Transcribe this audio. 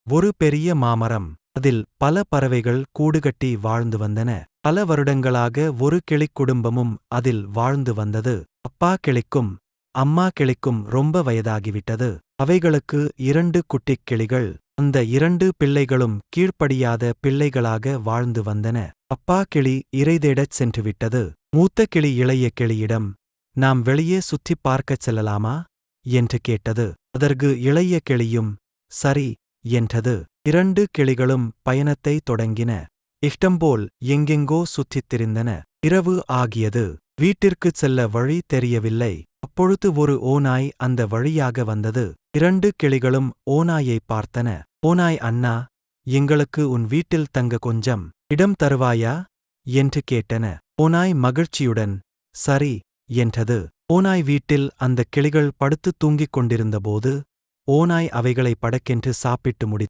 ஒரு பெரிய மாமரம். அதில் பல பறவைகள் கூடுகட்டி வாழ்ந்து வந்தன. பல வருடங்களாக ஒரு கிளிக் குடும்பமும் அதில் வாழ்ந்து வந்தது. அப்பா கிளிக்கும் அம்மா கிளிக்கும் ரொம்ப வயதாகிவிட்டது. அவைகளுக்கு 2 குட்டிக் கிளிகள். அந்த 2 பிள்ளைகளும் கீழ்ப்படியாத பிள்ளைகளாக வாழ்ந்து வந்தன. அப்பா கிளி இரைதேடச் சென்றுவிட்டது. மூத்த கிளி இளைய கிளியிடம், நாம் வெளியே சுற்றிப் பார்க்கச் செல்லலாமா என்று கேட்டது. அதற்கு இளைய கிளியும் சரி என்றது. 2 கிளிகளும் பயணத்தை தொடங்கின. இஷ்டம்போல் எங்கெங்கோ சுற்றித் திரிந்தன. இரவு ஆகியது. வீட்டிற்குச் செல்ல வழி தெரியவில்லை. அப்பொழுது ஒரு ஓநாய் அந்த வழியாக வந்தது. 2 கிளிகளும் ஓநாயைப் பார்த்தன. ஓநாய், அண்ணா, எங்களுக்கு உன் வீட்டில் தங்க கொஞ்சம் இடம் தருவாயா என்று கேட்டன. ஓநாய் மகிழ்ச்சியுடன் சரி என்றது. ஓநாய் வீட்டில் அந்த கிளிகள் படுத்துத் தூங்கிக் கொண்டிருந்தபோது ஓநாய் அவைகளை படக்கென்று சாப்பிட்டு முடித்தது.